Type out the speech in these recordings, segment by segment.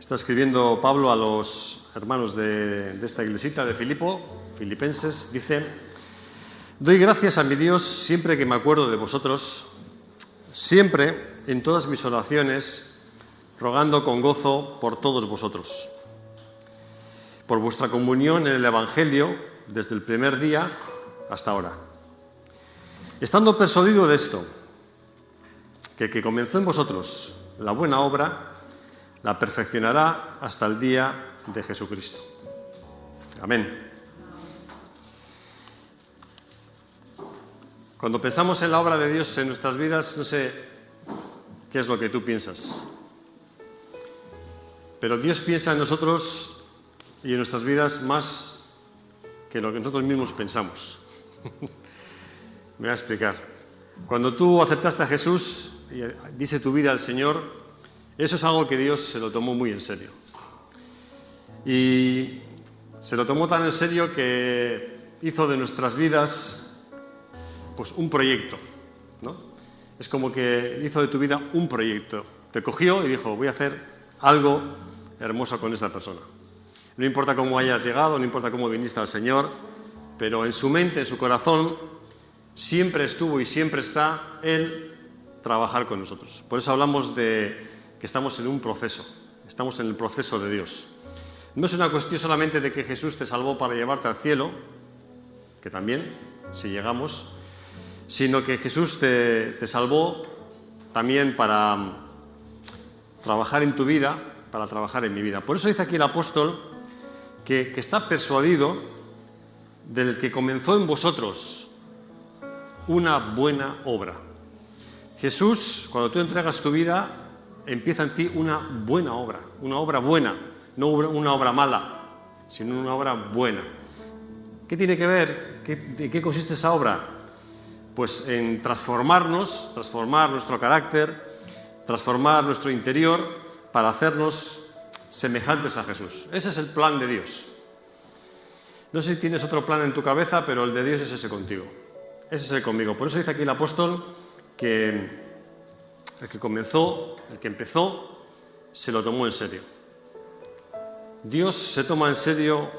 Está escribiendo Pablo a los hermanos de esta iglesita de Filipenses, dice: doy gracias a mi Dios siempre que me acuerdo de vosotros, siempre en todas mis oraciones, rogando con gozo por todos vosotros, por vuestra comunión en el Evangelio desde el primer día hasta ahora. Estando persuadido de esto, que el que comenzó en vosotros la buena obra, la perfeccionará hasta el día de Jesucristo. Amén. Cuando pensamos en la obra de Dios en nuestras vidas, no sé qué es lo que tú piensas, pero Dios piensa en nosotros y en nuestras vidas más que lo que nosotros mismos pensamos. Me voy a explicar. Cuando tú aceptaste a Jesús y diste tu vida al Señor, eso es algo que Dios se lo tomó muy en serio. Y se lo tomó tan en serio que hizo de nuestras vidas pues un proyecto, ¿no? Es como que hizo de tu vida un proyecto. Te cogió y dijo: voy a hacer algo hermoso con esta persona. No importa cómo hayas llegado, no importa cómo viniste al Señor, pero en su mente, en su corazón, siempre estuvo y siempre está Él trabajar con nosotros. Por eso hablamos de que estamos en un proceso, estamos en el proceso de Dios. No es una cuestión solamente de que Jesús te salvó para llevarte al cielo, que también, si llegamos, sino que Jesús te salvó también para trabajar en tu vida, para trabajar en mi vida. Por eso dice aquí el apóstol que está persuadido del que comenzó en vosotros una buena obra. Jesús, cuando tú entregas tu vida, empieza en ti una buena obra buena, no una obra mala, sino una obra buena. ¿Qué tiene que ver? ¿De qué consiste esa obra? Pues en transformar nuestro carácter, transformar nuestro interior para hacernos semejantes a Jesús. Ese es el plan de Dios. No sé si tienes otro plan en tu cabeza, pero el de Dios es ese contigo. Ese es el conmigo. Por eso dice aquí el apóstol que el que empezó, se lo tomó en serio. Dios se toma en serio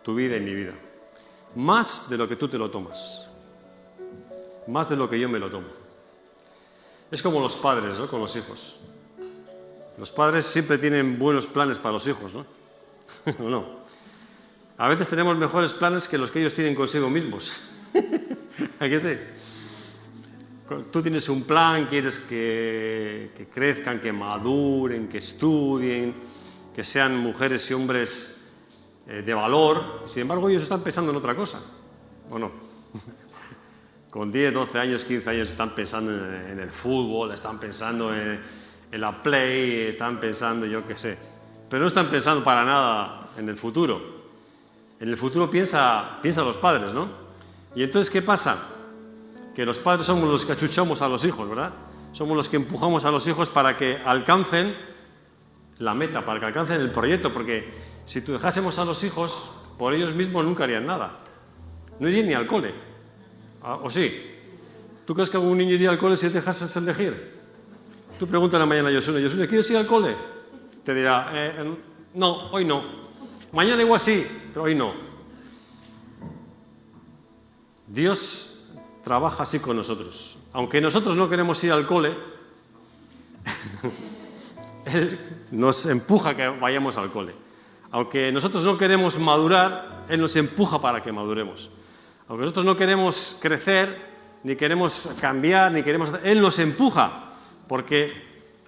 tu vida y mi vida. Más de lo que tú te lo tomas. Más de lo que yo me lo tomo. Es como los padres, ¿no? Con los hijos. Los padres siempre tienen buenos planes para los hijos, ¿no? ¿O no? A veces tenemos mejores planes que los que ellos tienen consigo mismos. ¿A qué sí? Tú tienes un plan, quieres que crezcan, que maduren, que estudien, que sean mujeres y hombres de valor. Sin embargo, ellos están pensando en otra cosa, ¿o no? Con 10, 12 años, 15 años están pensando en el fútbol, están pensando en la play, están pensando yo qué sé. Pero no están pensando para nada en el futuro. En el futuro piensa los padres, ¿no? Y entonces, ¿qué pasa? Que los padres somos los que achuchamos a los hijos, ¿verdad? Somos los que empujamos a los hijos para que alcancen la meta, para que alcancen el proyecto, porque si tú dejásemos a los hijos, por ellos mismos nunca harían nada. No irían ni al cole. ¿O sí? ¿Tú crees que algún niño iría al cole si te dejases elegir? Tú pregúntale mañana a Yosune: Yosune, ¿quieres ir al cole? Te dirá: no, hoy no. Mañana igual sí, pero hoy no. Dios trabaja así con nosotros. Aunque nosotros no queremos ir al cole, Él nos empuja a que vayamos al cole. Aunque nosotros no queremos madurar, Él nos empuja para que maduremos. Aunque nosotros no queremos crecer, ni queremos cambiar, Él nos empuja. Porque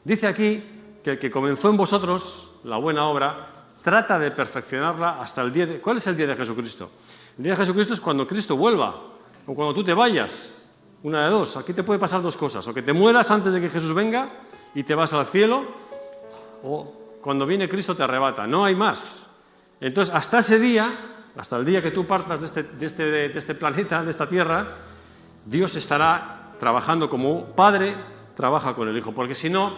dice aquí que el que comenzó en vosotros la buena obra, trata de perfeccionarla hasta el día de... ¿Cuál es el día de Jesucristo? El día de Jesucristo es cuando Cristo vuelva. O cuando tú te vayas, una de dos. Aquí te puede pasar dos cosas: o que te mueras antes de que Jesús venga y te vas al cielo, o cuando viene Cristo te arrebata. No hay más. Entonces, hasta ese día, hasta el día que tú partas de este planeta, de esta tierra, Dios estará trabajando como Padre trabaja con el Hijo. Porque si no,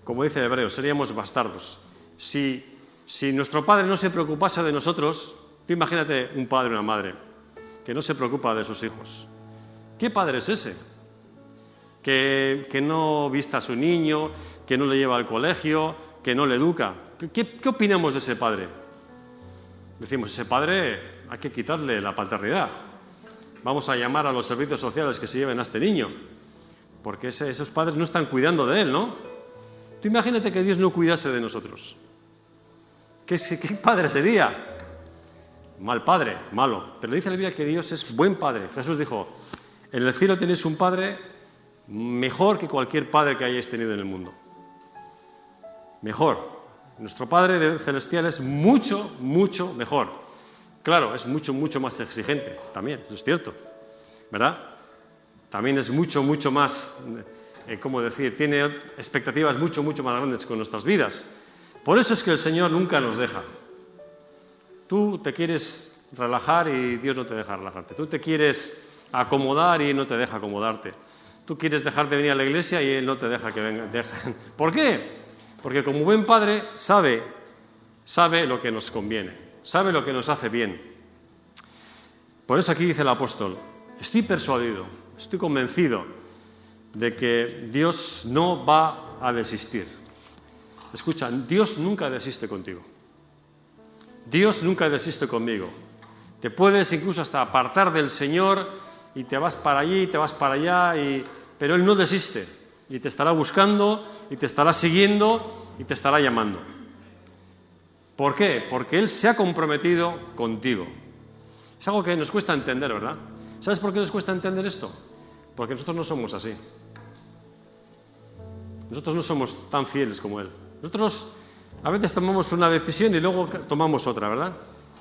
como dice Hebreos, seríamos bastardos. Si nuestro Padre no se preocupase de nosotros, tú imagínate un padre o una madre que no se preocupa de sus hijos. ¿Qué padre es ese? Que no vista a su niño, que no le lleva al colegio, que no le educa. ¿Qué opinamos de ese padre? Decimos, ese padre hay que quitarle la paternidad. Vamos a llamar a los servicios sociales que se lleven a este niño, porque esos padres no están cuidando de él, ¿no? Tú imagínate que Dios no cuidase de nosotros. ¿Qué padre sería? Mal padre, malo. Pero dice la Biblia que Dios es buen padre. Jesús dijo, en el cielo tenéis un padre mejor que cualquier padre que hayáis tenido en el mundo. Mejor. Nuestro Padre Celestial es mucho, mucho mejor. Claro, es mucho, mucho más exigente también, eso es cierto, ¿verdad? También es mucho, mucho más, ¿cómo decir? Tiene expectativas mucho, mucho más grandes con nuestras vidas. Por eso es que el Señor nunca nos deja. Tú te quieres relajar y Dios no te deja relajarte. Tú te quieres acomodar y Él no te deja acomodarte. Tú quieres dejar de venir a la iglesia y Él no te deja que venga. ¿Por qué? Porque como buen padre sabe lo que nos conviene, sabe lo que nos hace bien. Por eso aquí dice el apóstol, estoy persuadido, estoy convencido de que Dios no va a desistir. Escucha, Dios nunca desiste contigo. Dios nunca desiste conmigo. Te puedes incluso hasta apartar del Señor y te vas para allí, te vas para allá, pero Él no desiste. Y te estará buscando, y te estará siguiendo, y te estará llamando. ¿Por qué? Porque Él se ha comprometido contigo. Es algo que nos cuesta entender, ¿verdad? ¿Sabes por qué nos cuesta entender esto? Porque nosotros no somos así. Nosotros no somos tan fieles como Él. Nosotros a veces tomamos una decisión y luego tomamos otra, ¿verdad?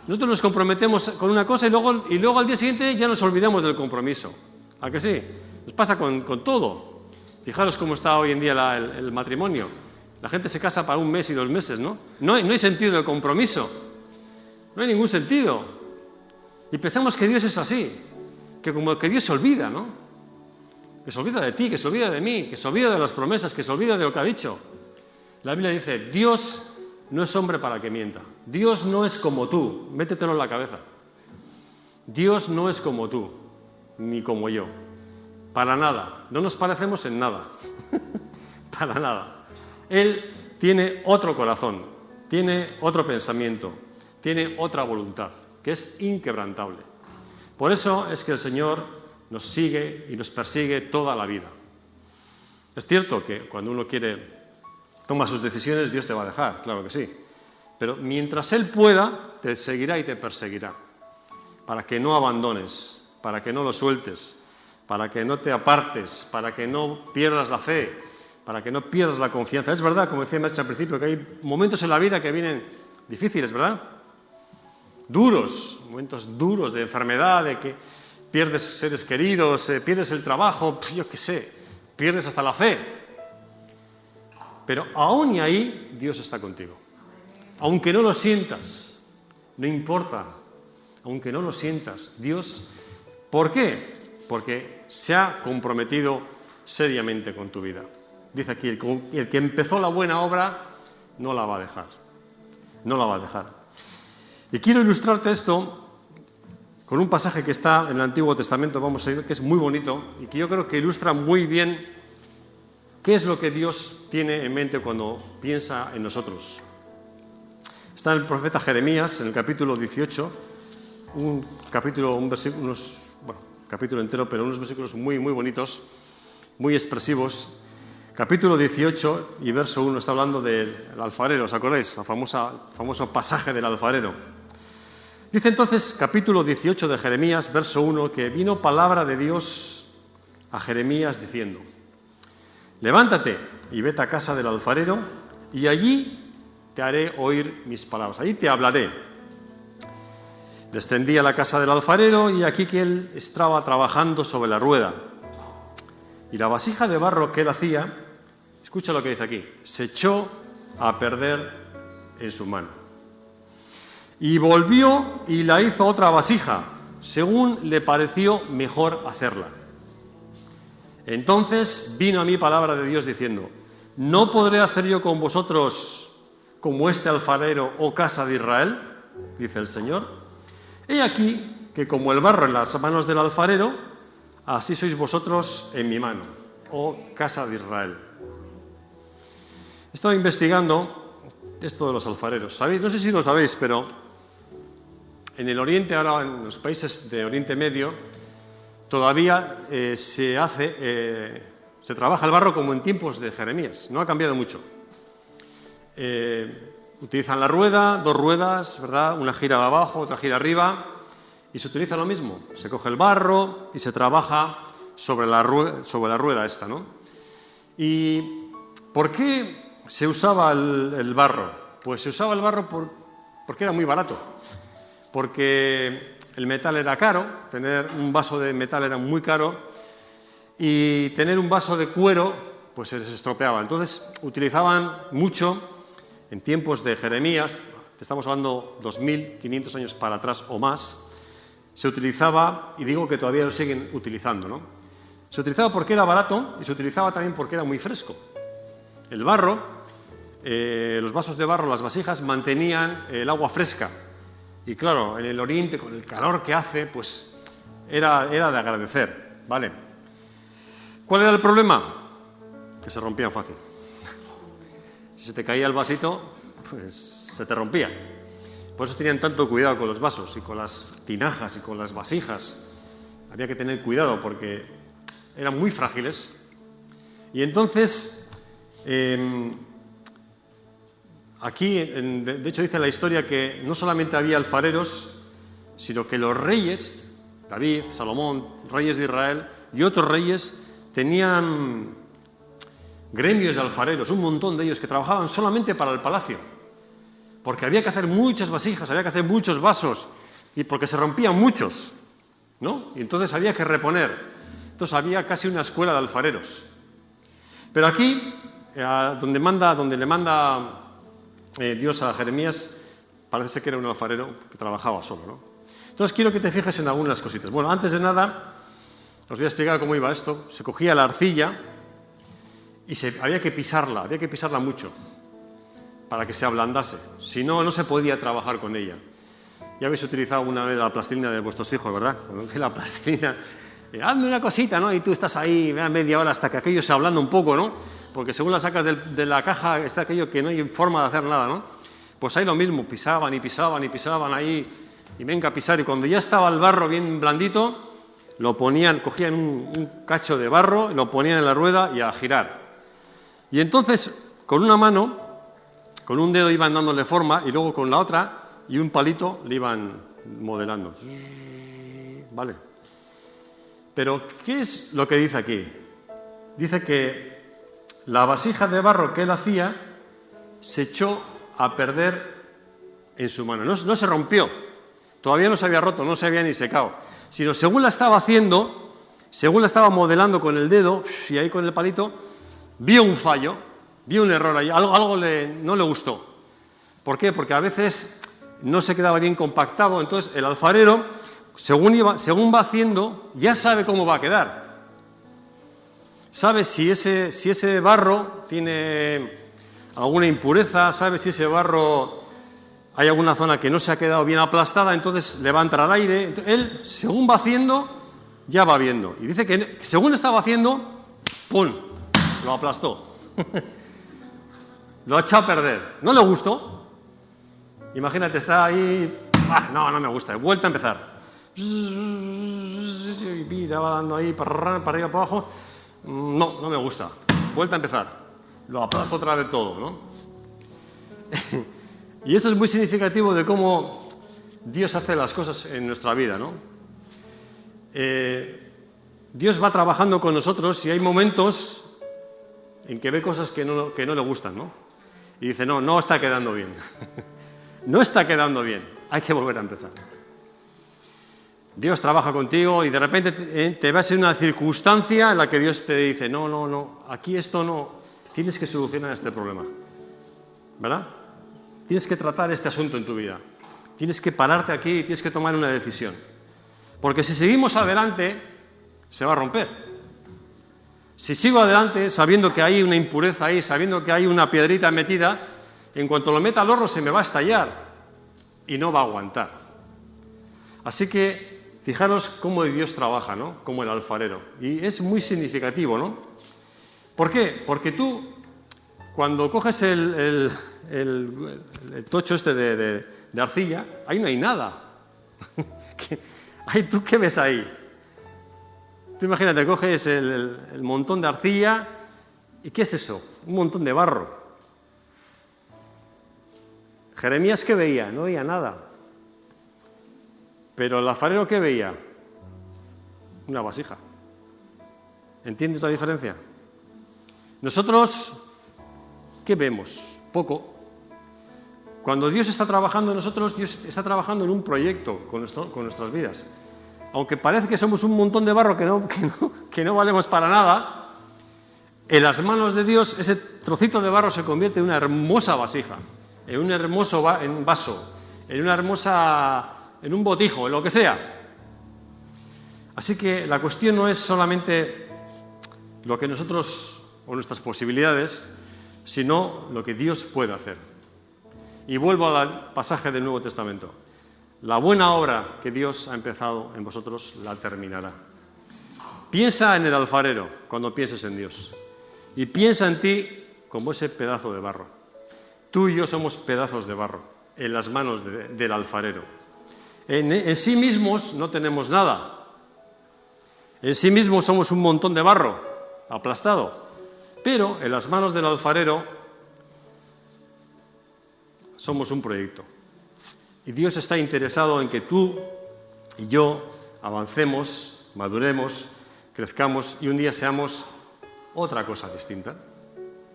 Nosotros nos comprometemos con una cosa y luego al día siguiente ya nos olvidamos del compromiso. ¿A que sí? Nos pasa con todo. Fijaros cómo está hoy en día el matrimonio. La gente se casa para 1 mes y 2 meses, ¿no? No hay sentido de compromiso. No hay ningún sentido. Y pensamos que Dios es así, que como que Dios se olvida, ¿no? Que se olvida de ti, que se olvida de mí, que se olvida de las promesas, que se olvida de lo que ha dicho. La Biblia dice, Dios no es hombre para que mienta. Dios no es como tú. Métetelo en la cabeza. Dios no es como tú, ni como yo. Para nada. No nos parecemos en nada. Para nada. Él tiene otro corazón, tiene otro pensamiento, tiene otra voluntad, que es inquebrantable. Por eso es que el Señor nos sigue y nos persigue toda la vida. Es cierto que cuando uno toma sus decisiones, Dios te va a dejar, claro que sí. Pero mientras Él pueda, te seguirá y te perseguirá. Para que no abandones, para que no lo sueltes, para que no te apartes, para que no pierdas la fe, para que no pierdas la confianza. Es verdad, como decía Merche al principio, que hay momentos en la vida que vienen difíciles, ¿verdad? Duros, momentos duros de enfermedad, de que pierdes seres queridos, pierdes el trabajo, yo qué sé, pierdes hasta la fe. Pero aún y ahí Dios está contigo. Aunque no lo sientas, no importa, aunque no lo sientas, Dios, ¿por qué? Porque se ha comprometido seriamente con tu vida. Dice aquí, el que empezó la buena obra no la va a dejar. No la va a dejar. Y quiero ilustrarte esto con un pasaje que está en el Antiguo Testamento, vamos a ir, que es muy bonito y que yo creo que ilustra muy bien qué es lo que Dios tiene en mente cuando piensa en nosotros. Está en el profeta Jeremías, en el capítulo 18, capítulo entero, pero unos versículos muy, muy bonitos, muy expresivos. Capítulo 18 y verso 1 está hablando del alfarero, ¿os acordáis? El famoso pasaje del alfarero. Dice entonces, capítulo 18 de Jeremías, verso 1, que vino palabra de Dios a Jeremías diciendo: levántate y vete a casa del alfarero y allí te haré oír mis palabras, allí te hablaré. Descendí a la casa del alfarero y aquí que él estaba trabajando sobre la rueda. Y la vasija de barro que él hacía, escucha lo que dice aquí, se echó a perder en su mano. Y volvió y la hizo otra vasija, según le pareció mejor hacerla. Entonces vino a mí palabra de Dios diciendo: ¿no podré hacer yo con vosotros como este alfarero, oh casa de Israel? Dice el Señor. He aquí que como el barro en las manos del alfarero, así sois vosotros en mi mano, oh casa de Israel. He estado investigando esto de los alfareros. ¿Sabéis? No sé si lo sabéis, pero en el Oriente, ahora en los países de Oriente Medio, todavía se trabaja el barro como en tiempos de Jeremías. No ha cambiado mucho. Utilizan la rueda, 2 ruedas, ¿verdad? Una gira abajo, otra gira arriba, y se utiliza lo mismo. Se coge el barro y se trabaja sobre la rueda esta, ¿no? ¿Y por qué se usaba el barro? Pues se usaba el barro porque era muy barato. Porque el metal era caro, tener un vaso de metal era muy caro, y tener un vaso de cuero pues se les estropeaba. Entonces utilizaban mucho en tiempos de Jeremías, estamos hablando 2500 años para atrás o más, se utilizaba, y digo que todavía lo siguen utilizando, ¿no? Se utilizaba porque era barato y se utilizaba también porque era muy fresco. El barro, los vasos de barro, las vasijas, mantenían el agua fresca. Y claro, en el Oriente, con el calor que hace, pues era de agradecer, ¿vale? ¿Cuál era el problema? Que se rompían fácil. Si se te caía el vasito, pues se te rompía. Por eso tenían tanto cuidado con los vasos y con las tinajas y con las vasijas. Había que tener cuidado porque eran muy frágiles. Y entonces, aquí, de hecho, dice la historia que no solamente había alfareros, sino que los reyes, David, Salomón, reyes de Israel y otros reyes, tenían gremios de alfareros, un montón de ellos que trabajaban solamente para el palacio, porque había que hacer muchas vasijas, había que hacer muchos vasos, y porque se rompían muchos, ¿no? Y entonces había que reponer. Entonces había casi una escuela de alfareros. Pero aquí, donde le manda Dios a Jeremías, parece que era un alfarero que trabajaba solo, ¿no? Entonces quiero que te fijes en algunas cositas. Bueno, antes de nada, os voy a explicar cómo iba esto. Se cogía la arcilla y había que pisarla mucho para que se ablandase. Si no, no se podía trabajar con ella. Ya habéis utilizado una vez la plastilina de vuestros hijos, ¿verdad? La plastilina, hazme una cosita, ¿no? Y tú estás ahí media hora hasta que aquello se ablanda un poco, ¿no? Porque según la sacas de la caja está aquello que no hay forma de hacer nada, ¿no? Pues ahí lo mismo, pisaban y pisaban y pisaban ahí, y venga a pisar, y cuando ya estaba el barro bien blandito, lo ponían, cogían un cacho de barro, lo ponían en la rueda y a girar. Y entonces, con una mano, con un dedo iban dándole forma, y luego con la otra y un palito le iban modelando. ¿Vale? Pero, ¿qué es lo que dice aquí? Dice que la vasija de barro que él hacía se echó a perder en su mano. No se rompió, todavía no se había roto, no se había ni secado, sino según la estaba haciendo, según la estaba modelando con el dedo y ahí con el palito, vio un fallo, vio un error ahí, algo no le gustó. ¿Por qué? Porque a veces no se quedaba bien compactado, entonces el alfarero, según va haciendo, ya sabe cómo va a quedar. Sabe si ese barro tiene alguna impureza, sabe si ese barro hay alguna zona que no se ha quedado bien aplastada, entonces le va a entrar aire. Entonces, él, según va haciendo, ya va viendo. Y dice que según estaba haciendo, ¡pum!, lo aplastó. Lo ha echado a perder. ¿No le gustó? Imagínate, está ahí, no me gusta, vuelta a empezar. Mira, va dando ahí para arriba, para abajo. No me gusta. Vuelta a empezar. Lo aplasto otra vez todo, ¿no? Y esto es muy significativo de cómo Dios hace las cosas en nuestra vida, ¿no? Dios va trabajando con nosotros y hay momentos en que ve cosas que no le gustan, ¿no? Y dice, no está quedando bien. No está quedando bien. Hay que volver a empezar. Dios trabaja contigo y de repente te vas en una circunstancia en la que Dios te dice, no, aquí esto no, tienes que solucionar este problema, ¿verdad? Tienes que tratar este asunto en tu vida, tienes que pararte aquí y tienes que tomar una decisión, porque si seguimos adelante, se va a romper. Si sigo adelante sabiendo que hay una impureza ahí, sabiendo que hay una piedrita metida, en cuanto lo meta al horno se me va a estallar y no va a aguantar. Así que fijaros cómo Dios trabaja, ¿no? Como el alfarero. Y es muy significativo, ¿no? ¿Por qué? Porque tú, cuando coges el tocho este de arcilla, ahí no hay nada. ¿Tú qué ves ahí? Tú imagínate, coges el montón de arcilla, ¿y qué es eso? Un montón de barro. Jeremías, ¿qué veía? No veía nada. Pero el alfarero, ¿qué veía? Una vasija. ¿Entiendes la diferencia? Nosotros, ¿qué vemos? Poco. Cuando Dios está trabajando en nosotros, Dios está trabajando en un proyecto con nuestras vidas. Aunque parece que somos un montón de barro que no valemos para nada, en las manos de Dios ese trocito de barro se convierte en una hermosa vasija, en un hermoso vaso, en un botijo, en lo que sea. Así que la cuestión no es solamente lo que nosotros o nuestras posibilidades, sino lo que Dios puede hacer. Y vuelvo al pasaje del Nuevo Testamento. La buena obra que Dios ha empezado en vosotros la terminará. Piensa en el alfarero cuando pienses en Dios. Y piensa en ti como ese pedazo de barro. Tú y yo somos pedazos de barro en las manos del alfarero. En sí mismos no tenemos nada. En sí mismos somos un montón de barro aplastado. Pero en las manos del alfarero somos un proyecto. Y Dios está interesado en que tú y yo avancemos, maduremos, crezcamos y un día seamos otra cosa distinta.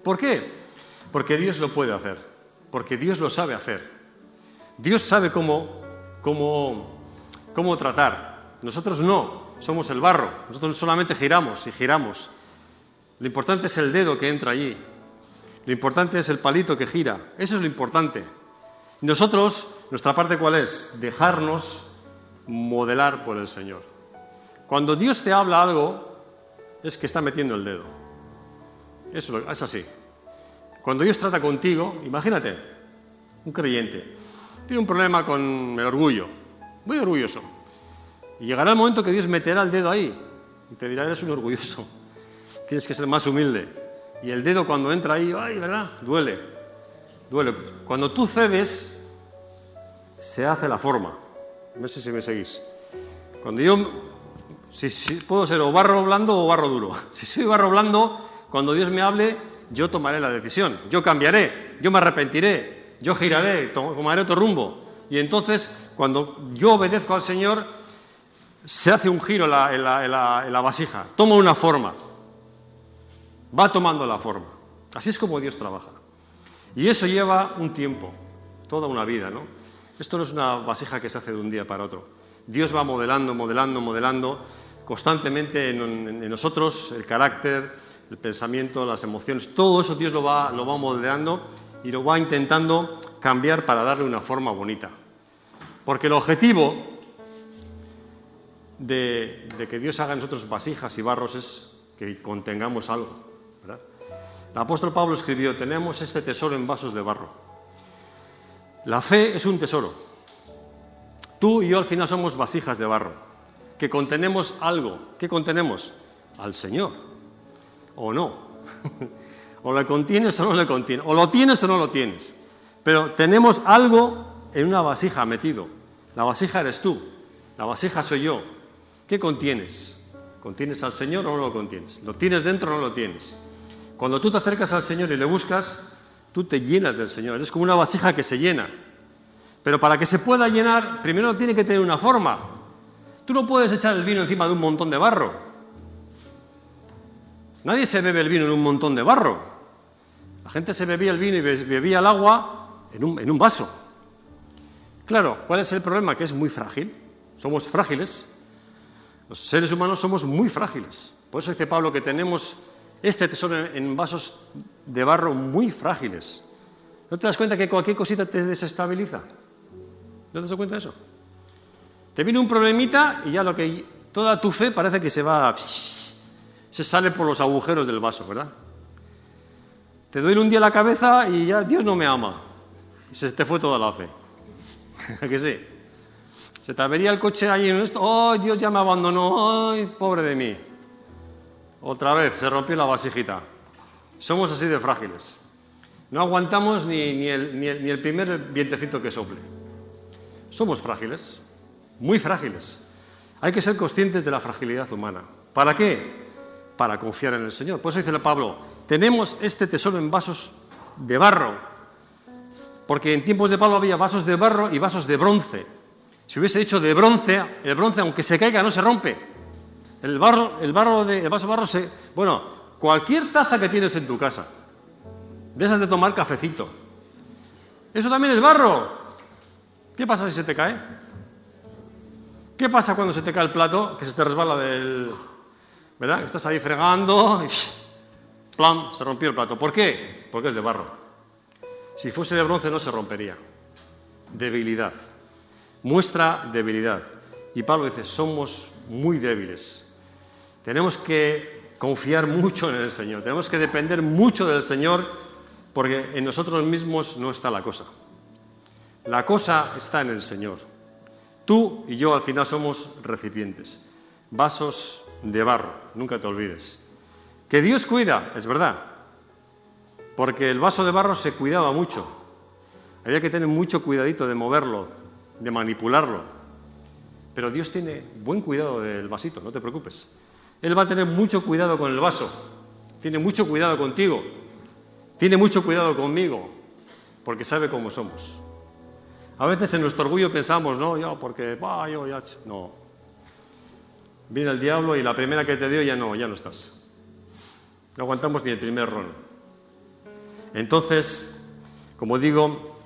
¿Por qué? Porque Dios lo puede hacer, porque Dios lo sabe hacer. Dios sabe cómo tratar. Nosotros no, somos el barro, nosotros solamente giramos y giramos. Lo importante es el dedo que entra allí, lo importante es el palito que gira, eso es lo importante. Nosotros, nuestra parte, ¿cuál es? Dejarnos modelar por el Señor. Cuando Dios te habla algo, es que está metiendo el dedo. Eso es así. Cuando Dios trata contigo, imagínate, un creyente, tiene un problema con el orgullo, muy orgulloso. Y llegará el momento que Dios meterá el dedo ahí y te dirá, eres un orgulloso, tienes que ser más humilde. Y el dedo cuando entra ahí, ¡ay, verdad! Duele. Cuando tú cedes, se hace la forma. No sé si me seguís. Cuando yo, si puedo ser o barro blando o barro duro. Si soy barro blando, cuando Dios me hable, yo tomaré la decisión. Yo cambiaré, yo me arrepentiré, yo giraré, tomaré otro rumbo. Y entonces, cuando yo obedezco al Señor, se hace un giro en la vasija. Toma una forma. Va tomando la forma. Así es como Dios trabaja. Y eso lleva un tiempo, toda una vida, ¿no? Esto no es una vasija que se hace de un día para otro. Dios va modelando constantemente en nosotros el carácter, el pensamiento, las emociones. Todo eso Dios lo va modelando y lo va intentando cambiar para darle una forma bonita. Porque el objetivo de que Dios haga en nosotros vasijas y barros es que contengamos algo, ¿verdad? El apóstol Pablo escribió, tenemos este tesoro en vasos de barro. La fe es un tesoro. Tú y yo al final somos vasijas de barro, que contenemos algo. ¿Qué contenemos? Al Señor. ¿O no? O le contienes o no le contienes. O lo tienes o no lo tienes. Pero tenemos algo en una vasija metido. La vasija eres tú. La vasija soy yo. ¿Qué contienes? ¿Contienes al Señor o no lo contienes? ¿Lo tienes dentro o no lo tienes? Cuando tú te acercas al Señor y le buscas, tú te llenas del Señor. Es como una vasija que se llena. Pero para que se pueda llenar, primero tiene que tener una forma. Tú no puedes echar el vino encima de un montón de barro. Nadie se bebe el vino en un montón de barro. La gente se bebía el vino y bebía el agua en un vaso. Claro, ¿cuál es el problema? Que es muy frágil. Somos frágiles. Los seres humanos somos muy frágiles. Por eso dice Pablo que tenemos este tesoro en vasos de barro muy frágiles. ¿No te das cuenta que cualquier cosita te desestabiliza? ¿No te das cuenta de eso? Te viene un problemita y ya toda tu fe parece que se sale por los agujeros del vaso, ¿verdad? Te duele un día la cabeza y ya Dios no me ama. Y se te fue toda la fe. ¿A que sí? Se te avería el coche ahí en esto. ¡Oh, Dios ya me abandonó! ¡Ay, pobre de mí! Otra vez, se rompió la vasijita. Somos así de frágiles. No aguantamos ni el primer vientecito que sople. Somos frágiles, muy frágiles. Hay que ser conscientes de la fragilidad humana. ¿Para qué? Para confiar en el Señor. Por eso dice el Pablo, tenemos este tesoro en vasos de barro, porque en tiempos de Pablo había vasos de barro y vasos de bronce. Si hubiese hecho de bronce, el bronce, aunque se caiga, no se rompe. El vaso de barro se... Bueno, cualquier taza que tienes en tu casa, de esas de tomar cafecito, eso también es barro. ¿Qué pasa si se te cae? ¿Qué pasa cuando se te cae el plato, que se te resbala del... ¿Verdad? Estás ahí fregando y ¡plam! Se rompió el plato. ¿Por qué? Porque es de barro. Si fuese de bronce no se rompería. Debilidad. Muestra debilidad. Y Pablo dice, somos muy débiles. Tenemos que confiar mucho en el Señor. Tenemos que depender mucho del Señor porque en nosotros mismos no está la cosa. La cosa está en el Señor. Tú y yo al final somos recipientes, vasos de barro, nunca te olvides. Que Dios cuida, es verdad, porque el vaso de barro se cuidaba mucho. Había que tener mucho cuidadito de moverlo, de manipularlo. Pero Dios tiene buen cuidado del vasito, no te preocupes. Él va a tener mucho cuidado con el vaso, tiene mucho cuidado contigo, tiene mucho cuidado conmigo, porque sabe cómo somos. A veces en nuestro orgullo pensamos, no, yo, porque, yo ya... No. Viene el diablo y la primera que te dio ya no estás. No aguantamos ni el primer ron. Entonces, como digo,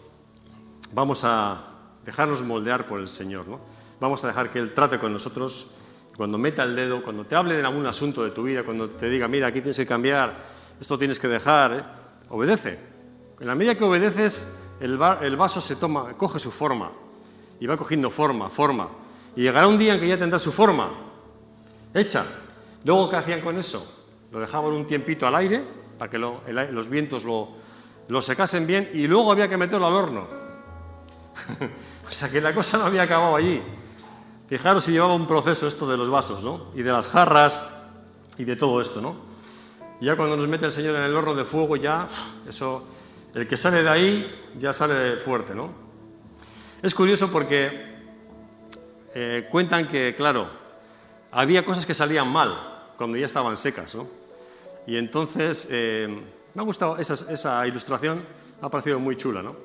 vamos a dejarnos moldear por el Señor, ¿no? Vamos a dejar que Él trate con nosotros. Cuando meta el dedo, cuando te hable de algún asunto de tu vida, cuando te diga, mira, aquí tienes que cambiar, esto tienes que dejar, obedece. En la medida que obedeces, el vaso coge su forma y va cogiendo forma. Y llegará un día en que ya tendrá su forma hecha. Luego, ¿qué hacían con eso? Lo dejaban un tiempito al aire para que los vientos lo secasen bien y luego había que meterlo al horno. O sea que la cosa no había acabado allí. Fijaros si llevaba un proceso esto de los vasos, ¿no? Y de las jarras y de todo esto, ¿no? Y ya cuando nos mete el Señor en el horno de fuego, ya eso... El que sale de ahí ya sale fuerte, ¿no? Es curioso porque cuentan que, claro, había cosas que salían mal cuando ya estaban secas, ¿no? Y entonces me ha gustado esa ilustración, me ha parecido muy chula, ¿no?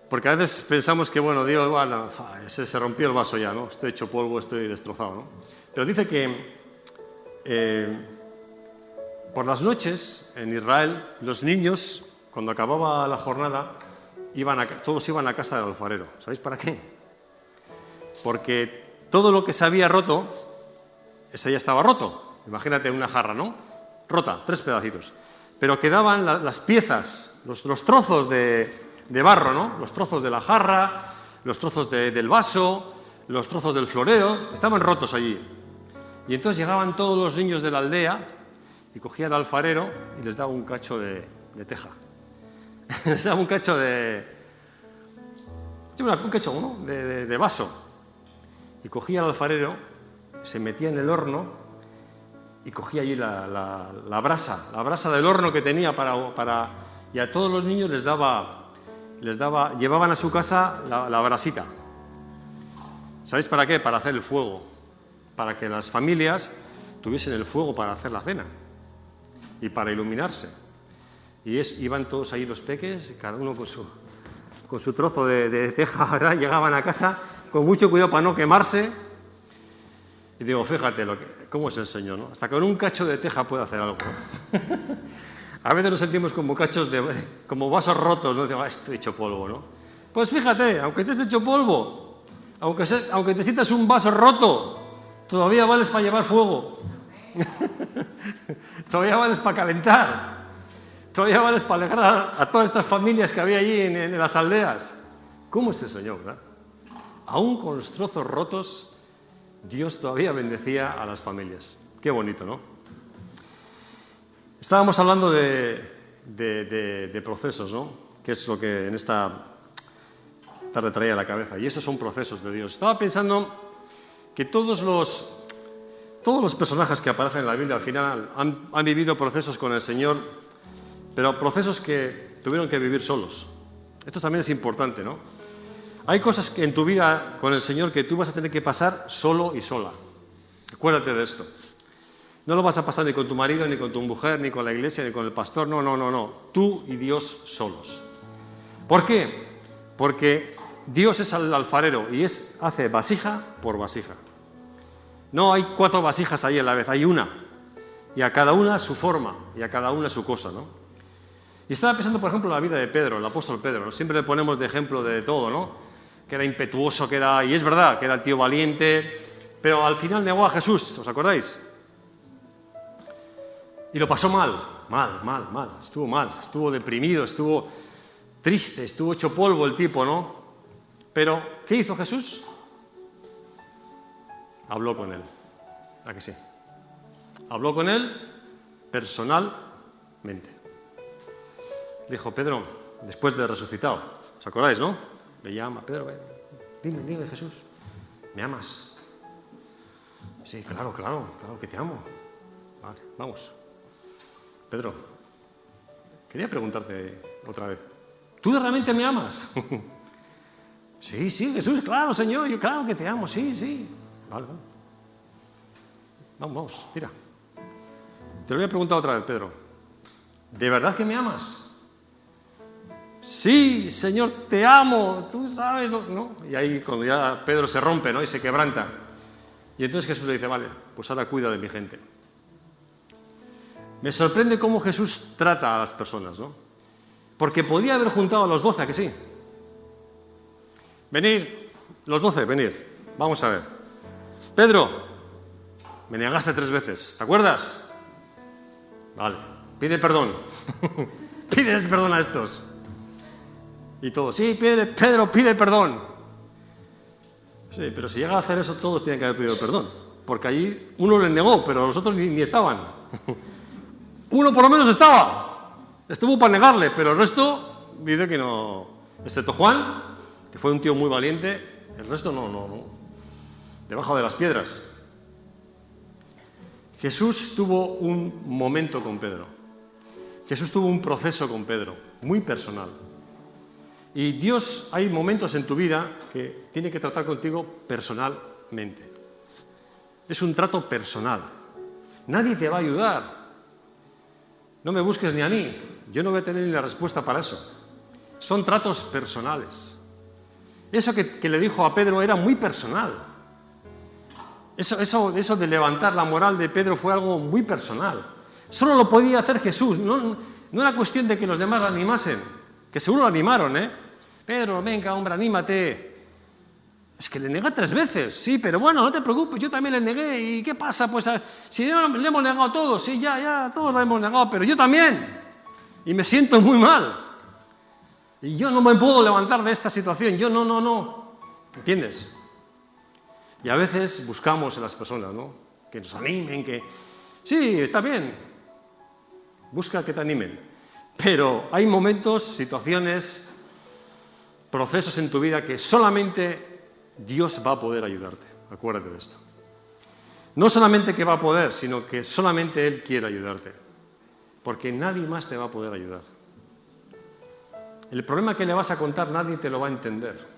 Porque a veces pensamos que, bueno, Dios, bueno, se rompió el vaso ya, ¿no? Estoy hecho polvo, estoy destrozado, ¿no? Pero dice que por las noches en Israel los niños, cuando acababa la jornada, todos iban a casa del alfarero. ¿Sabéis para qué? Porque todo lo que se había roto, ese ya estaba roto. Imagínate una jarra, ¿no? Rota, 3 pedacitos. Pero quedaban las piezas, los trozos de barro, ¿no? Los trozos de la jarra, los trozos del vaso, los trozos del florero, estaban rotos allí. Y entonces llegaban todos los niños de la aldea y cogían al alfarero y les daba un cacho de teja. Les daba un cacho ¿no? de vaso. Y cogía al alfarero, se metía en el horno y cogía allí la brasa del horno que tenía y a todos los niños llevaban a su casa la brasita. ¿Sabéis para qué? Para hacer el fuego, para que las familias tuviesen el fuego para hacer la cena y para iluminarse. Y iban todos ahí los peques, cada uno con su trozo de teja, ¿verdad? Llegaban a casa con mucho cuidado para no quemarse. Y digo, fíjate cómo es el Señor, ¿no? Hasta con un cacho de teja puede hacer algo, ¿no? A veces nos sentimos como como vasos rotos, ¿no? Decimos, estoy hecho polvo, ¿no? Pues fíjate, aunque estés hecho polvo, aunque te sientas un vaso roto, todavía vales para llevar fuego. Todavía vales para calentar. Todavía vales para alegrar a todas estas familias que había allí en las aldeas. ¿Cómo es el Señor, verdad? Aún con los trozos rotos, Dios todavía bendecía a las familias. Qué bonito, ¿no? Estábamos hablando de procesos, ¿no? Que es lo que en esta tarde traía a la cabeza. Y esos son procesos de Dios. Estaba pensando que todos los personajes que aparecen en la Biblia al final han vivido procesos con el Señor pero procesos que tuvieron que vivir solos. Esto también es importante, ¿no? Hay cosas que en tu vida con el Señor que tú vas a tener que pasar solo y sola. Acuérdate de esto. No lo vas a pasar ni con tu marido, ni con tu mujer, ni con la iglesia, ni con el pastor. No, no, no, no. Tú y Dios solos. ¿Por qué? Porque Dios es el alfarero y hace vasija por vasija. No hay 4 vasijas ahí a la vez, hay una. Y a cada una su forma, y a cada una su cosa, ¿no? Y estaba pensando, por ejemplo, en la vida de Pedro, el apóstol Pedro, ¿no? Siempre le ponemos de ejemplo de todo, ¿no? Que era impetuoso, y es verdad, que era el tío valiente, pero al final negó a Jesús, ¿os acordáis? Y lo pasó mal, estuvo deprimido, estuvo triste, estuvo hecho polvo el tipo, ¿no? Pero, ¿qué hizo Jesús? Habló con él, ¿a que sí? Habló con él personalmente. Dijo, Pedro, después de resucitado, ¿os acordáis, no? Le llama, Pedro, ven, dime Jesús, ¿me amas? Sí, claro que te amo. Vale, vamos. Pedro, quería preguntarte otra vez, ¿tú realmente me amas? Sí, Jesús, claro, Señor, yo claro que te amo, sí. Vale. Vamos, tira. Te lo voy a preguntar otra vez, Pedro. ¿De verdad que me amas? Sí, Señor, te amo, tú sabes, ¿no? Y ahí cuando ya Pedro se rompe, ¿no? Y se quebranta. Y entonces Jesús le dice, vale, pues ahora cuida de mi gente. Me sorprende cómo Jesús trata a las personas, ¿no? Porque podía haber juntado a los 12, ¿a que sí? Venid, los 12, venid. Vamos a ver. Pedro, me negaste 3 veces, ¿te acuerdas? Vale, pide perdón. Pídeles perdón a estos. Y todos, sí, Pedro, pide perdón. Sí, pero si llega a hacer eso, todos tienen que haber pedido perdón. Porque allí uno le negó, pero los otros ni estaban. Uno por lo menos estaba. Estuvo para negarle, pero el resto dice que no. Excepto Juan, que fue un tío muy valiente, el resto no. Debajo de las piedras. Jesús tuvo un momento con Pedro. Jesús tuvo un proceso con Pedro, muy personal. Y Dios, hay momentos en tu vida que tiene que tratar contigo personalmente. Es un trato personal. Nadie te va a ayudar. No me busques ni a mí. Yo no voy a tener ni la respuesta para eso. Son tratos personales. Eso que le dijo a Pedro era muy personal. Eso de levantar la moral de Pedro fue algo muy personal. Solo lo podía hacer Jesús. No era cuestión de que los demás lo animasen. Que seguro lo animaron, ¿eh? Pedro, venga, hombre, anímate. Es que le negué 3 veces. Sí, pero bueno, no te preocupes, yo también le negué. ¿Y qué pasa? Pues si le hemos negado todos, sí, ya, todos lo hemos negado, pero yo también. Y me siento muy mal. Y yo no me puedo levantar de esta situación. Yo no. ¿Entiendes? Y a veces buscamos en las personas, ¿no? Que nos animen, que... Sí, está bien. Busca que te animen. Pero hay momentos, situaciones, procesos en tu vida que solamente Dios va a poder ayudarte. Acuérdate de esto. No solamente que va a poder, sino que solamente Él quiere ayudarte. Porque nadie más te va a poder ayudar. El problema que le vas a contar nadie te lo va a entender.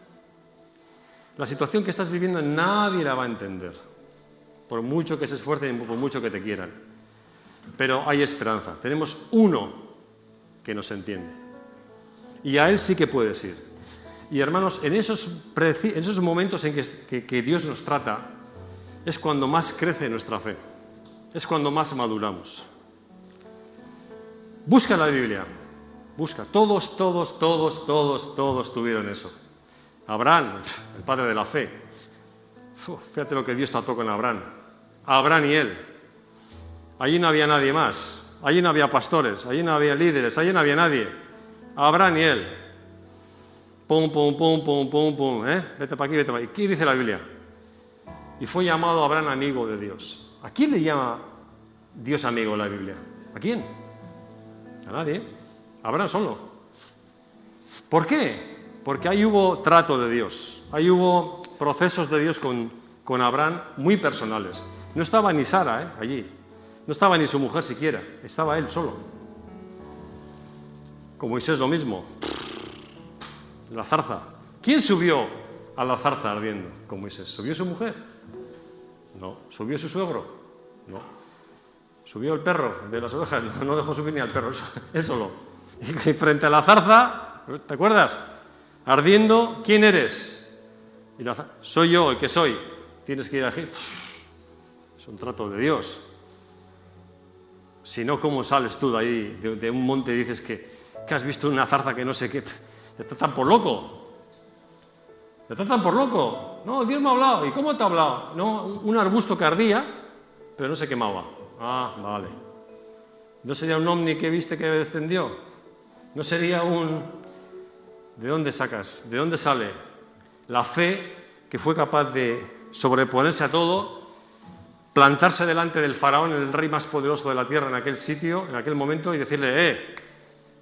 La situación que estás viviendo nadie la va a entender. Por mucho que se esfuercen y por mucho que te quieran. Pero hay esperanza. Tenemos uno que nos entiende. Y a Él sí que puedes ir. Y hermanos, en esos momentos en que Dios nos trata, es cuando más crece nuestra fe. Es cuando más maduramos. Busca la Biblia. Busca. Todos tuvieron eso. Abraham, el padre de la fe. Fíjate lo que Dios trató con Abraham. Abraham y él. Allí no había nadie más. Allí no había pastores. Allí no había líderes. Allí no había nadie. Abraham y él. Pum. Vete para aquí, vete para aquí. ¿Qué dice la Biblia? Y fue llamado Abraham amigo de Dios. ¿A quién le llama Dios amigo en la Biblia? ¿A quién? A nadie. Abraham solo. ¿Por qué? Porque ahí hubo trato de Dios. Ahí hubo procesos de Dios con Abraham muy personales. No estaba ni Sara allí. No estaba ni su mujer siquiera. Estaba él solo. Con Moisés lo mismo. La zarza. ¿Quién subió a la zarza ardiendo con Moisés? ¿Subió su mujer? No. ¿Subió su suegro? No. ¿Subió el perro de las ovejas? No dejó subir ni al perro, él solo. Y frente a la zarza, ¿te acuerdas? Ardiendo, ¿quién eres? Y soy yo, el que soy. Tienes que ir a Egipto. Es un trato de Dios. Si no, ¿cómo sales tú de ahí, de un monte y dices que has visto una zarza que no sé qué? Te tratan por loco. Te tratan por loco. No, Dios me ha hablado. ¿Y cómo te ha hablado? No, un arbusto que ardía, pero no se quemaba. Ah, vale. ¿No sería un ovni que viste que descendió? ¿No sería un... ¿De dónde sacas? ¿De dónde sale la fe que fue capaz de sobreponerse a todo, plantarse delante del faraón, el rey más poderoso de la tierra en aquel sitio, en aquel momento, y decirle,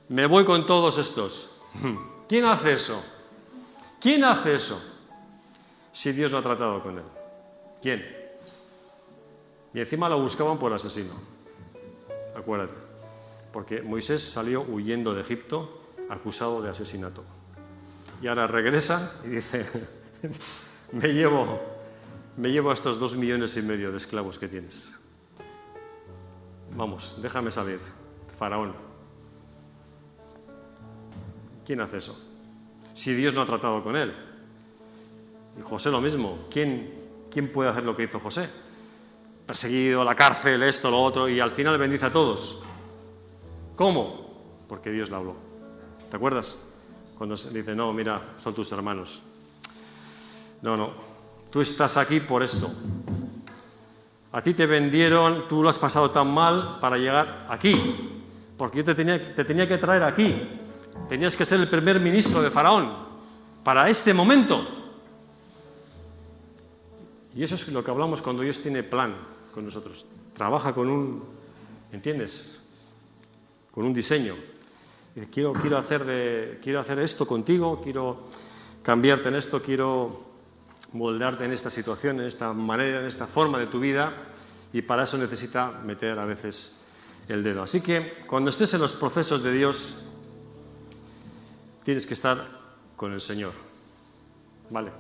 me voy con todos estos? ¿Quién hace eso? ¿Quién hace eso? Si Dios no ha tratado con él. ¿Quién? Y encima lo buscaban por asesino. Acuérdate. Porque Moisés salió huyendo de Egipto acusado de asesinato. Y ahora regresa y dice, me llevo a estos 2,5 millones de esclavos que tienes. Vamos, déjame salir, faraón. ¿Quién hace eso? Si Dios no ha tratado con él. Y José lo mismo. ¿Quién puede hacer lo que hizo José? Perseguido, a la cárcel, esto, lo otro, y al final bendice a todos. ¿Cómo? Porque Dios le habló. ¿Te acuerdas? Cuando se dice, no, mira, son tus hermanos. No, tú estás aquí por esto. A ti te vendieron, tú lo has pasado tan mal para llegar aquí, porque yo te tenía que traer aquí. Tenías que ser el primer ministro de Faraón para este momento. Y eso es lo que hablamos cuando Dios tiene plan con nosotros. Trabaja con un, ¿entiendes? Con un diseño. Quiero hacer esto contigo, quiero cambiarte en esto, quiero moldarte en esta situación, en esta manera, en esta forma de tu vida, y para eso necesita meter a veces el dedo. Así que cuando estés en los procesos de Dios, tienes que estar con el Señor. ¿Vale?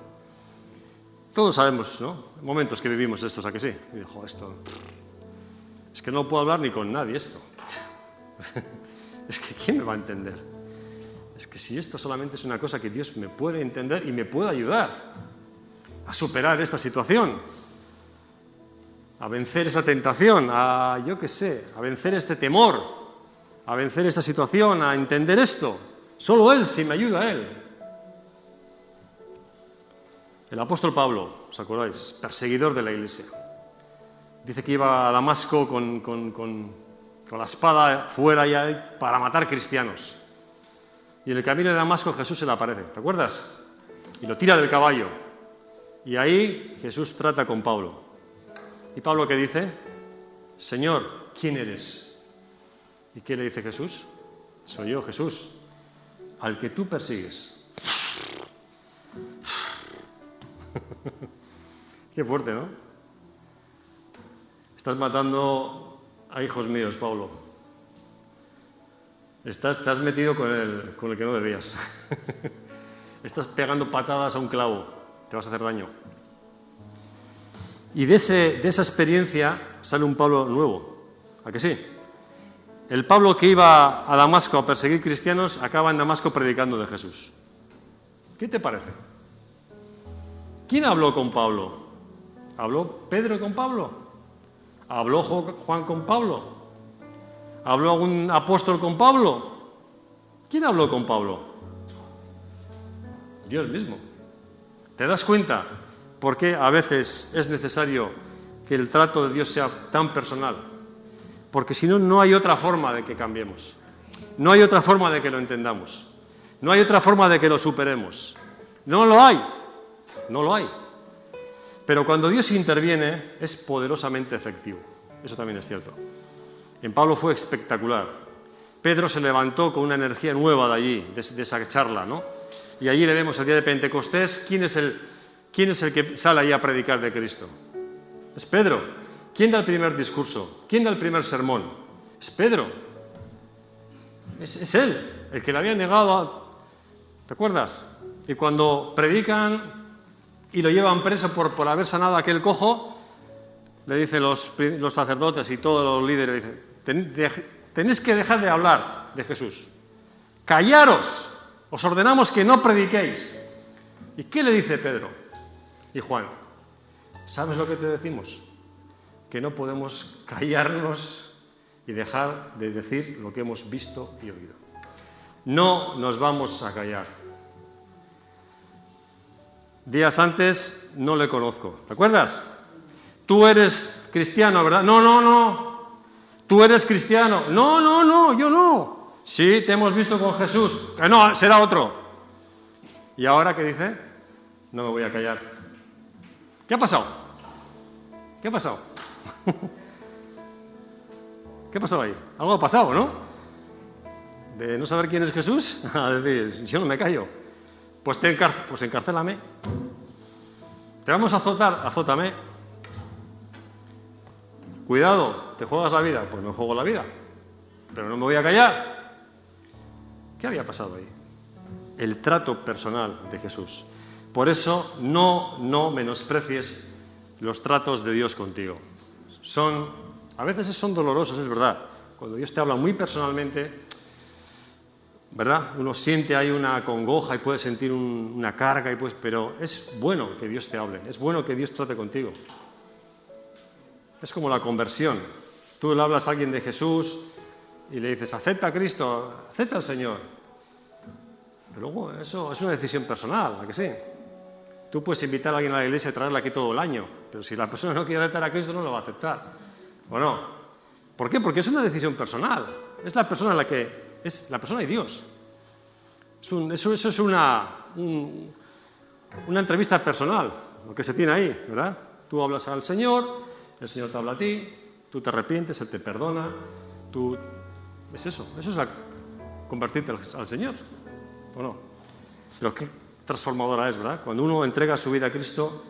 Todos sabemos, ¿no? Momentos que vivimos estos, ¿a que sí? Y dijo, esto... Es que no puedo hablar ni con nadie esto. Es que ¿quién me va a entender? Es que si esto solamente es una cosa que Dios me puede entender y me puede ayudar a superar esta situación, a vencer esa tentación, a vencer este temor, a vencer esta situación, a entender esto. Solo Él, si me ayuda Él. El apóstol Pablo, ¿os acordáis? Perseguidor de la iglesia. Dice que iba a Damasco con la espada fuera ya para matar cristianos. Y en el camino de Damasco Jesús se le aparece, ¿te acuerdas? Y lo tira del caballo. Y ahí Jesús trata con Pablo. ¿Y Pablo qué dice? Señor, ¿quién eres? ¿Y qué le dice Jesús? Soy yo, Jesús, al que tú persigues. Qué fuerte, ¿no? Estás matando a hijos míos, Pablo. Te has metido con el que no debías. Estás pegando patadas a un clavo. Te vas a hacer daño. Y de esa experiencia sale un Pablo nuevo. ¿A que sí? El Pablo que iba a Damasco a perseguir cristianos acaba en Damasco predicando de Jesús. ¿Qué te parece? ¿Quién habló con Pablo? ¿Habló Pedro con Pablo? ¿Habló Juan con Pablo? ¿Habló algún apóstol con Pablo? ¿Quién habló con Pablo? Dios mismo. ¿Te das cuenta por qué a veces es necesario que el trato de Dios sea tan personal? Porque si no, no hay otra forma de que cambiemos. No hay otra forma de que lo entendamos. No hay otra forma de que lo superemos. No lo hay. No lo hay. Pero cuando Dios interviene, es poderosamente efectivo. Eso también es cierto. En Pablo fue espectacular. Pedro se levantó con una energía nueva de allí, de esa charla, ¿no? Y allí le vemos el día de Pentecostés. ¿Quién es el que sale ahí a predicar de Cristo? Es Pedro. ¿Quién da el primer discurso? ¿Quién da el primer sermón? Es Pedro. Es él, el que le había negado. ¿Te acuerdas? Y cuando predican y lo llevan preso por haber sanado a aquel cojo, le dicen los sacerdotes y todos los líderes, dicen, tenéis que dejar de hablar de Jesús. Callaros, os ordenamos que no prediquéis. ¿Y qué le dice Pedro y Juan? ¿Sabes lo que te decimos? Que no podemos callarnos y dejar de decir lo que hemos visto y oído. No nos vamos a callar. Días antes no le conozco, ¿te acuerdas? Tú eres cristiano, ¿verdad? No. Tú eres cristiano. No, yo no. Sí, te hemos visto con Jesús. No, será otro. ¿Y ahora qué dice? No me voy a callar. ¿Qué ha pasado? ¿Qué ha pasado? ¿Qué ha pasado ahí? Algo ha pasado, ¿no? De no saber quién es Jesús a decir, yo no me callo. Pues encarcélame. Te vamos a azotar, azótame. Cuidado, te juegas la vida. Pues me juego la vida, pero no me voy a callar. ¿Qué había pasado ahí? El trato personal de Jesús. Por eso no menosprecies los tratos de Dios contigo. A veces son dolorosos, es verdad. Cuando Dios te habla muy personalmente, ¿verdad? Uno siente ahí una congoja y puede sentir una carga, pero es bueno que Dios te hable, es bueno que Dios trate contigo. Es como la conversión. Tú le hablas a alguien de Jesús y le dices, acepta a Cristo, acepta al Señor. Pero luego eso es una decisión personal, ¿a que sí? Tú puedes invitar a alguien a la iglesia y traerla aquí todo el año, pero si la persona no quiere aceptar a Cristo, no lo va a aceptar. ¿O no? ¿Por qué? Porque es una decisión personal. Es la persona es la persona y Dios. Eso es una entrevista personal, lo que se tiene ahí, ¿verdad? Tú hablas al Señor, el Señor te habla a ti, tú te arrepientes, Él te perdona, es eso es convertirte al Señor, ¿o no? Pero qué transformadora es, ¿verdad? Cuando uno entrega su vida a Cristo,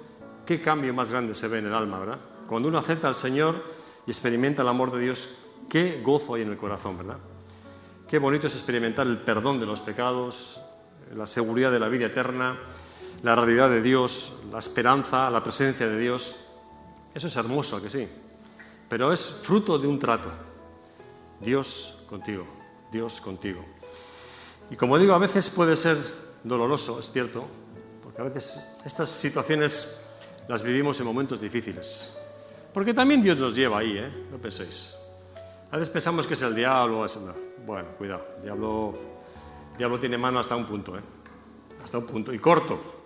qué cambio más grande se ve en el alma, ¿verdad? Cuando uno acepta al Señor y experimenta el amor de Dios, qué gozo hay en el corazón, ¿verdad? Qué bonito es experimentar el perdón de los pecados, la seguridad de la vida eterna, la realidad de Dios, la esperanza, la presencia de Dios. Eso es hermoso, ¿a que sí? Pero es fruto de un trato. Dios contigo, Dios contigo. Y como digo, a veces puede ser doloroso, es cierto, porque a veces estas situaciones las vivimos en momentos difíciles. Porque también Dios nos lleva ahí, no penséis. A veces pensamos que es el diablo. Bueno, cuidado, el diablo tiene mano hasta un punto, hasta un punto, y corto.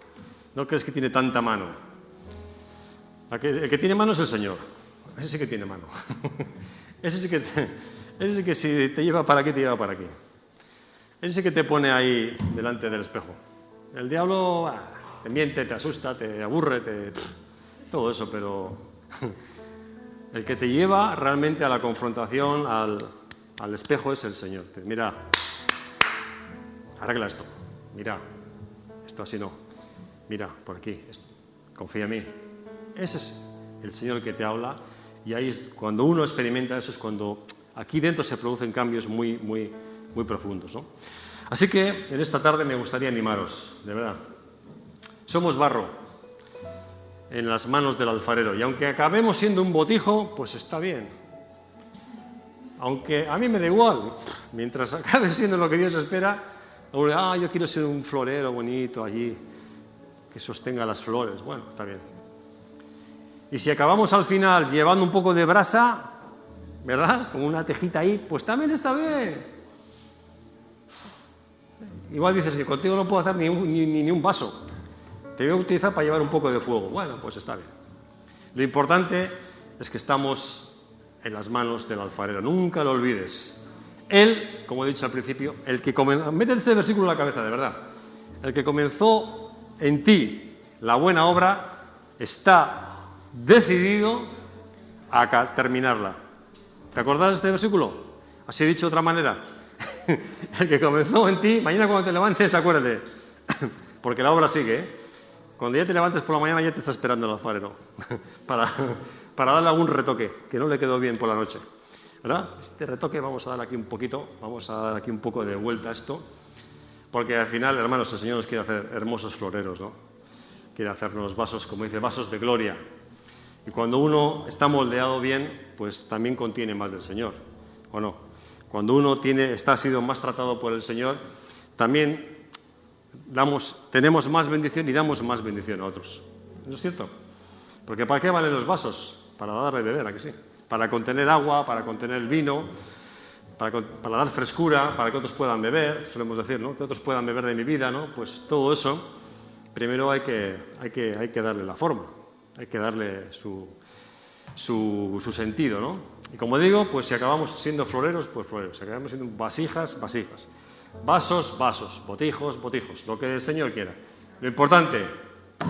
No crees que tiene tanta mano. El que tiene mano es el Señor. Ese sí que tiene mano. Ese sí que si te lleva para aquí, te lleva para aquí. Ese sí que te pone ahí delante del espejo. El diablo te miente, te asusta, te aburre, todo eso, pero el que te lleva realmente a la confrontación, al espejo, es el Señor. Mira, arregla esto. Mira, esto así no. Mira, por aquí. Confía en mí. Ese es el Señor el que te habla. Y ahí es cuando uno experimenta eso, es cuando aquí dentro se producen cambios muy profundos, ¿no? Así que en esta tarde me gustaría animaros, de verdad. Somos barro en las manos del alfarero, y aunque acabemos siendo un botijo, pues está bien. Aunque a mí me da igual, mientras acabe siendo lo que Dios espera, yo quiero ser un florero bonito allí, que sostenga las flores. Bueno, está bien. Y si acabamos al final llevando un poco de brasa, ¿verdad? Con una tejita ahí, pues también está bien. Igual dices, si contigo no puedo hacer ni un vaso, te voy a utilizar para llevar un poco de fuego. Bueno, pues está bien. Lo importante es que estamos en las manos del alfarero. Nunca lo olvides. Él, como he dicho al principio, mete este versículo en la cabeza, de verdad. El que comenzó en ti la buena obra está decidido a terminarla. ¿Te acordás de este versículo? Así dicho de otra manera. El que comenzó en ti, mañana cuando te levantes, acuérdate, porque la obra sigue, Cuando ya te levantes por la mañana ya te está esperando el alfarero para darle algún retoque, que no le quedó bien por la noche. ¿verdad? Este retoque vamos a dar aquí un poquito, vamos a dar aquí un poco de vuelta a esto, porque al final, hermanos, el Señor nos quiere hacer hermosos floreros, ¿no? Quiere hacernos vasos, como dice, vasos de gloria. Y cuando uno está moldeado bien, pues también contiene más del Señor, ¿o no? Cuando uno ha sido más tratado por el Señor, también tenemos más bendición y damos más bendición a otros. ¿No es cierto? Porque ¿para qué valen los vasos? Para dar de beber, ¿a que sí? Para contener agua, para contener vino, para dar frescura, para que otros puedan beber, solemos decir, ¿no? Que otros puedan beber de mi vida, ¿no? Pues todo eso, primero hay que darle la forma, hay que darle su sentido, ¿no? Y como digo, pues si acabamos siendo floreros, pues floreros, si acabamos siendo vasijas, vasijas, vasos, vasos, botijos, botijos, lo que el Señor quiera. Lo importante,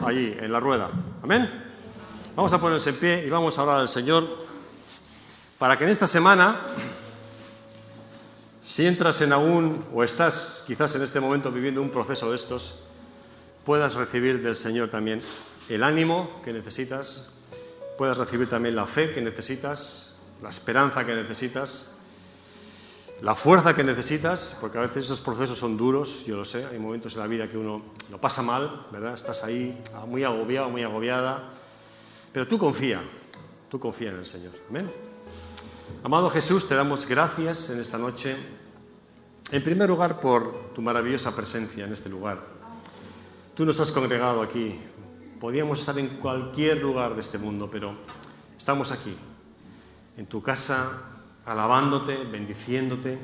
allí, en la rueda. ¿Amén? Vamos a ponernos en pie y vamos a orar al Señor para que en esta semana, si entras o estás quizás en este momento viviendo un proceso de estos, puedas recibir del Señor también el ánimo que necesitas, puedas recibir también la fe que necesitas, la esperanza que necesitas, la fuerza que necesitas, porque a veces esos procesos son duros, yo lo sé, hay momentos en la vida que uno lo pasa mal, ¿verdad? Estás ahí muy agobiado, muy agobiada, pero tú confía en el Señor. Amén. Amado Jesús, te damos gracias en esta noche, en primer lugar por tu maravillosa presencia en este lugar. Tú nos has congregado aquí. Podíamos estar en cualquier lugar de este mundo, pero estamos aquí, en tu casa, alabándote, bendiciéndote,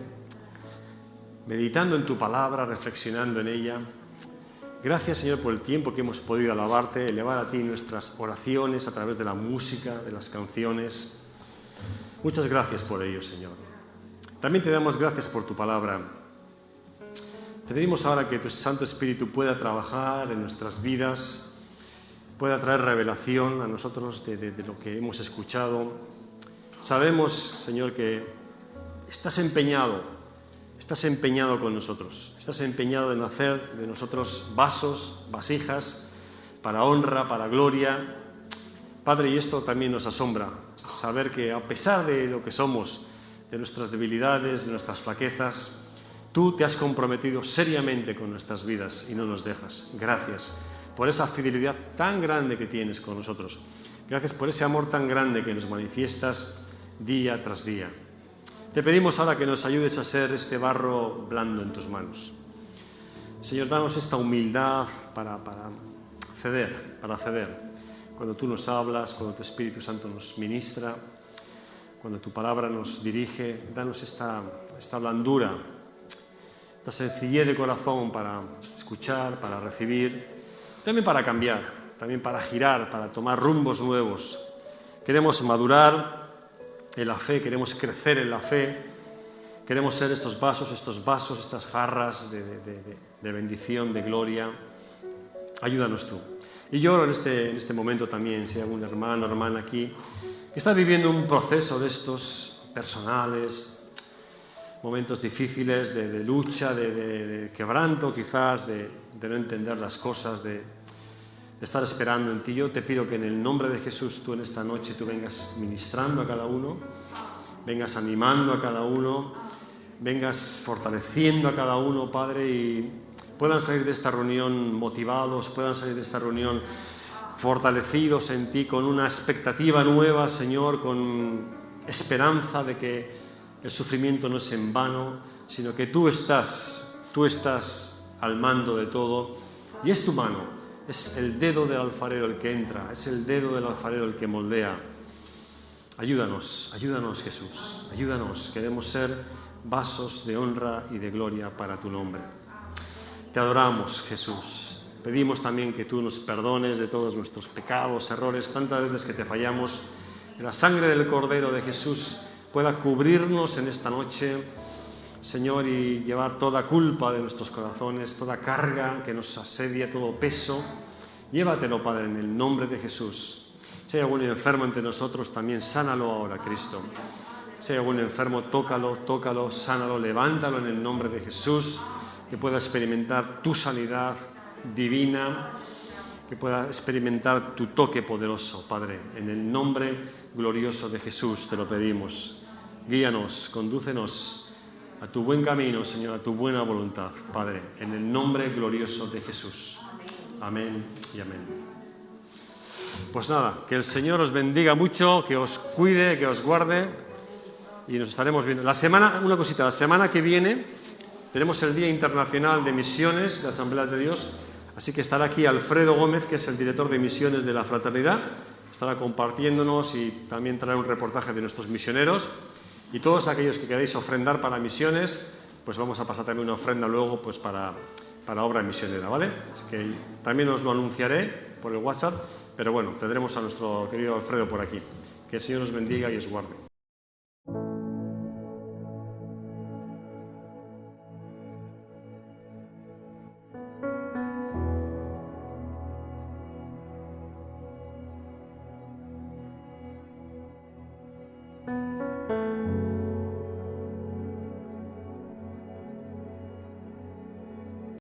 meditando en tu palabra, reflexionando en ella. Gracias, Señor, por el tiempo que hemos podido alabarte, elevar a ti nuestras oraciones a través de la música, de las canciones. Muchas gracias por ello, Señor. También te damos gracias por tu palabra. Te pedimos ahora que tu Santo Espíritu pueda trabajar en nuestras vidas, pueda traer revelación a nosotros de lo que hemos escuchado. Sabemos, Señor, que estás empeñado con nosotros, estás empeñado en hacer de nosotros vasos, vasijas, para honra, para gloria. Padre, y esto también nos asombra, saber que a pesar de lo que somos, de nuestras debilidades, de nuestras flaquezas, tú te has comprometido seriamente con nuestras vidas y no nos dejas. Gracias por esa fidelidad tan grande que tienes con nosotros. Gracias por ese amor tan grande que nos manifiestas día tras día. Te pedimos ahora que nos ayudes a ser este barro blando en tus manos. Señor, danos esta humildad para ceder. Cuando tú nos hablas, cuando tu Espíritu Santo nos ministra, cuando tu palabra nos dirige, danos esta blandura, esta sencillez de corazón para escuchar, para recibir, también para cambiar, también para girar, para tomar rumbos nuevos. Queremos madurar en la fe, queremos crecer en la fe, queremos ser estos vasos, estas jarras de bendición, de gloria. Ayúdanos tú. Y yo en este momento también, si hay algún hermano o hermana aquí que está viviendo un proceso de estos personales, momentos difíciles de lucha, de quebranto quizás, de no entender las cosas, de estar esperando en ti. Yo te pido que en el nombre de Jesús tú en esta noche tú vengas ministrando a cada uno, vengas animando a cada uno, vengas fortaleciendo a cada uno, Padre, y puedan salir de esta reunión motivados, puedan salir de esta reunión fortalecidos en ti, con una expectativa nueva, Señor, con esperanza de que el sufrimiento no es en vano, sino que tú estás al mando de todo, y es tu mano, es el dedo del alfarero el que entra, es el dedo del alfarero el que moldea. Ayúdanos, Jesús, ayúdanos, queremos ser vasos de honra y de gloria para tu nombre. Te adoramos, Jesús. Pedimos también que tú nos perdones de todos nuestros pecados, errores, tantas veces que te fallamos. Que la sangre del Cordero de Jesús pueda cubrirnos en esta noche, Señor, y llevar toda culpa de nuestros corazones, toda carga que nos asedia, todo peso. Llévatelo, Padre, en el nombre de Jesús. Si hay algún enfermo entre nosotros, también sánalo ahora, Cristo. Si hay algún enfermo, tócalo, sánalo, levántalo en el nombre de Jesús, que pueda experimentar tu sanidad divina, que pueda experimentar tu toque poderoso, Padre. En el nombre glorioso de Jesús te lo pedimos. guíanos, condúcenos a tu buen camino, Señor, a tu buena voluntad, Padre, en el nombre glorioso de Jesús. Amén y amén. Pues nada, que el Señor os bendiga mucho, que os cuide, que os guarde y nos estaremos viendo. La semana que viene tenemos el Día Internacional de Misiones de Asambleas de Dios, así que estará aquí Alfredo Gómez, que es el director de misiones de la Fraternidad, estará compartiéndonos y también traerá un reportaje de nuestros misioneros. Y todos aquellos que queráis ofrendar para misiones, pues vamos a pasar también una ofrenda luego pues para obra misionera, ¿vale? Así que también os lo anunciaré por el WhatsApp, pero bueno, tendremos a nuestro querido Alfredo por aquí. Que el Señor os bendiga y os guarde.